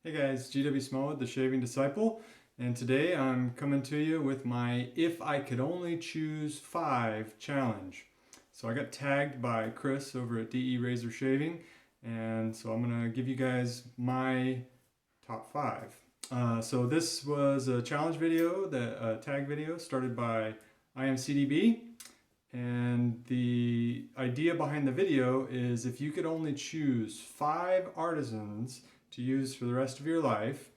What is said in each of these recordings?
Hey guys, gwsmallwood, the Shaving Disciple, and today I'm coming to you with my If I Could Only Choose 5 challenge. So I got tagged by Chris over at DE Razor Shaving, and so I'm going to give you guys my top 5. So this was a challenge video, a tag video started by IMCDB, and the idea behind the video is if you could only choose 5 artisans to use for the rest of your life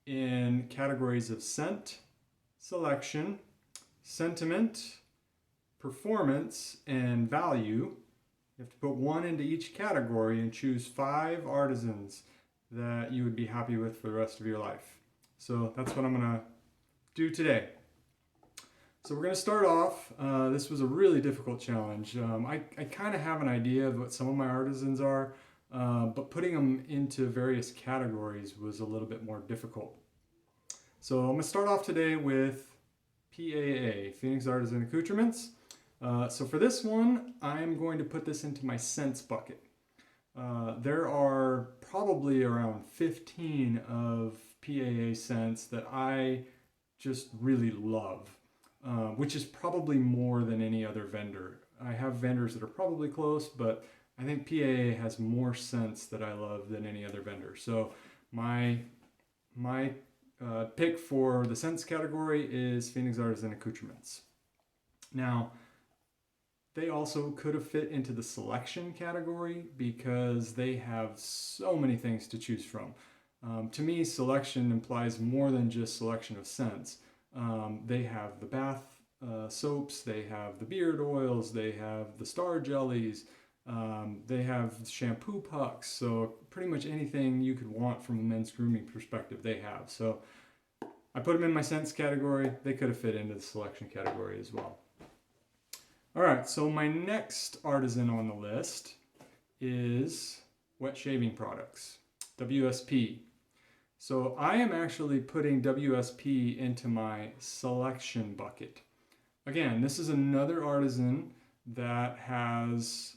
in categories of scent, selection, sentiment, performance, and value. You have to put one into each category and choose 5 artisans that you would be happy with for the rest of your life. So that's what I'm gonna do today. So we're gonna start off, this was a really difficult challenge. I kind of have an idea of what some of my artisans are, but putting them into various categories was a little bit more difficult. So I'm going to start off today with PAA, Phoenix Artisan Accoutrements. So for this one, I'm going to put this into my scents bucket. There are probably around 15 of PAA scents that I just really love, which is probably more than any other vendor. I have vendors that are probably close, but I think PAA has more scents that I love than any other vendor. So my pick for the scents category is Phoenix Artisan Accoutrements. Now, they also could have fit into the selection category because they have so many things to choose from. To me, selection implies more than just selection of scents. They have the bath soaps, they have the beard oils, they have the star jellies, they have shampoo pucks, so pretty much anything you could want from a men's grooming perspective they have. So I put them in my scents category. They could have fit into the selection category as well. Alright, so my next artisan on the list is wet shaving products, WSP. So I am actually putting WSP into my selection bucket. Again, this is another artisan that has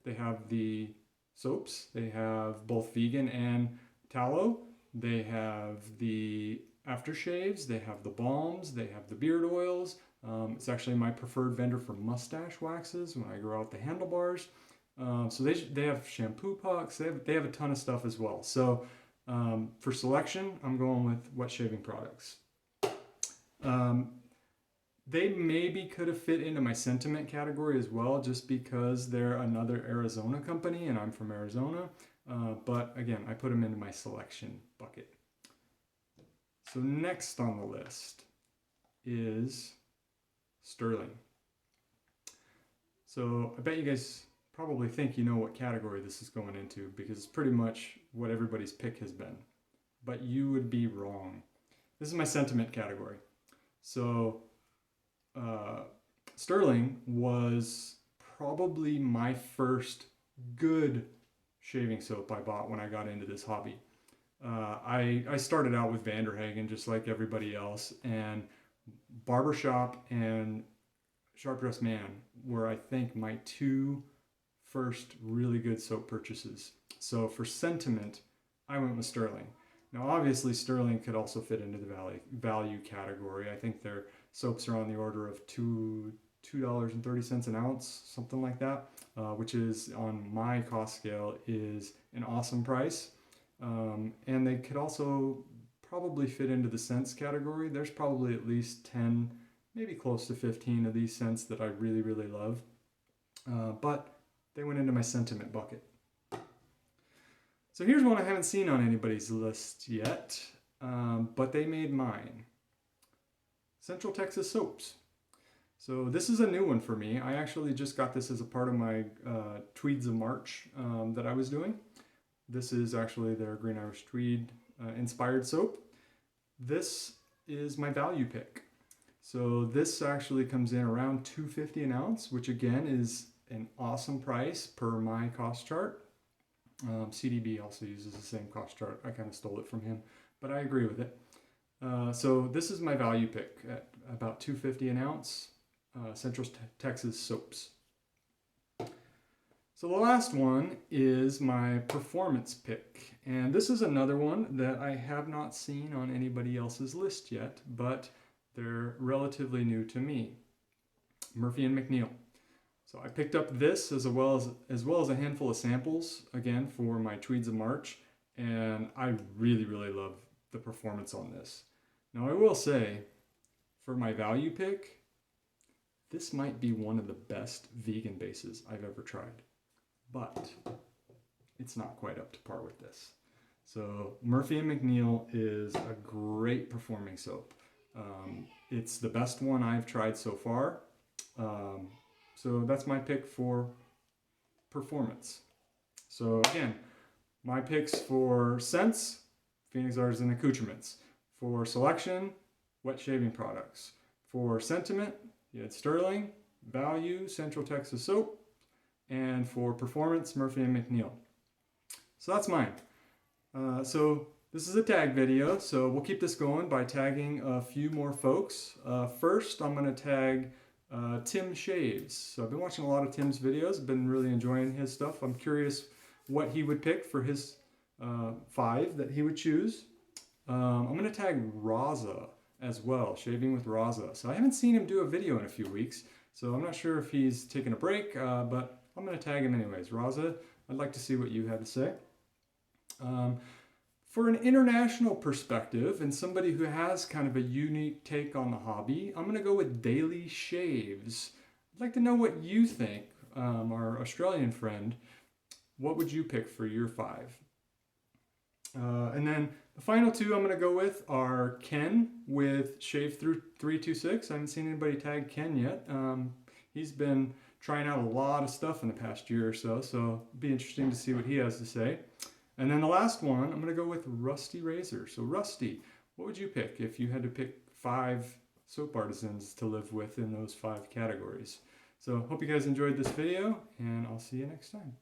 they have the soaps, they have both vegan and tallow, they have the aftershaves, they have the balms, they have the beard oils. It's actually my preferred vendor for mustache waxes when I grow out the handlebars. So they have shampoo pucks, they have a ton of stuff as well. So for selection, I'm going with wet shaving products. They maybe could have fit into my sentiment category as well, just because they're another Arizona company and I'm from Arizona. But again, I put them into my selection bucket. So next on the list is Sterling. So I bet you guys probably think you know what category this is going into because it's pretty much what everybody's pick has been. But you would be wrong. This is my sentiment category. So Sterling was probably my first good shaving soap I bought when I got into this hobby. I started out with Vanderhagen just like everybody else, and Barbershop and Sharp Dressed Man were, I think, my 2 first really good soap purchases. So for sentiment, I went with Sterling. Now obviously Sterling could also fit into the value category. I think their soaps are on the order of $2.30 an ounce, something like that, which is on my cost scale is an awesome price. And they could also probably fit into the scents category. There's probably at least 10, maybe close to 15 of these scents that I really, really love. But they went into my sentiment bucket. So here's one I haven't seen on anybody's list yet, but they made mine. Central Texas Soaps. So this is a new one for me. I actually just got this as a part of my Tweeds of March that I was doing. This is actually their Green Irish Tweed inspired soap. This is my value pick. So this actually comes in around $2.50 an ounce, which again is an awesome price per my cost chart. CDB also uses the same cost chart. I kind of stole it from him, but I agree with it. So this is my value pick at about $2.50 an ounce, Central Texas Soaps. So the last one is my performance pick. And this is another one that I have not seen on anybody else's list yet, but they're relatively new to me. Murphy and McNeil. So I picked up this as well as a handful of samples, again, for my Tweeds of March, and I really, really love the performance on this. Now I will say, for my value pick, this might be one of the best vegan bases I've ever tried, but it's not quite up to par with this. So Murphy and McNeil is a great performing soap. It's the best one I've tried so far. So that's my pick for performance. So again, my picks for scents, Phoenix Artisan Accoutrements. For selection, wet shaving products. For sentiment, you had Sterling, Value, Central Texas Soap. And for performance, Murphy and McNeil. So that's mine. So this is a tag video, so we'll keep this going by tagging a few more folks. First, I'm going to tag Tim Shaves. So I've been watching a lot of Tim's videos, been really enjoying his stuff. I'm curious what he would pick for his 5 that he would choose. I'm going to tag Raza as well, Shaving with Raza. So I haven't seen him do a video in a few weeks, so I'm not sure if he's taking a break, but I'm going to tag him anyways. Raza, I'd like to see what you had to say. For an international perspective and somebody who has kind of a unique take on the hobby, I'm going to go with Daily Shaves. I'd like to know what you think, our Australian friend. What would you pick for your 5? And then the final 2 I'm going to go with are Ken with Shave Through 326. I haven't seen anybody tag Ken yet. He's been trying out a lot of stuff in the past year or so, so it'll be interesting to see what he has to say. And then the last one, I'm going to go with Rusty Razor. So Rusty, what would you pick if you had to pick 5 soap artisans to live with in those 5 categories? So hope you guys enjoyed this video, and I'll see you next time.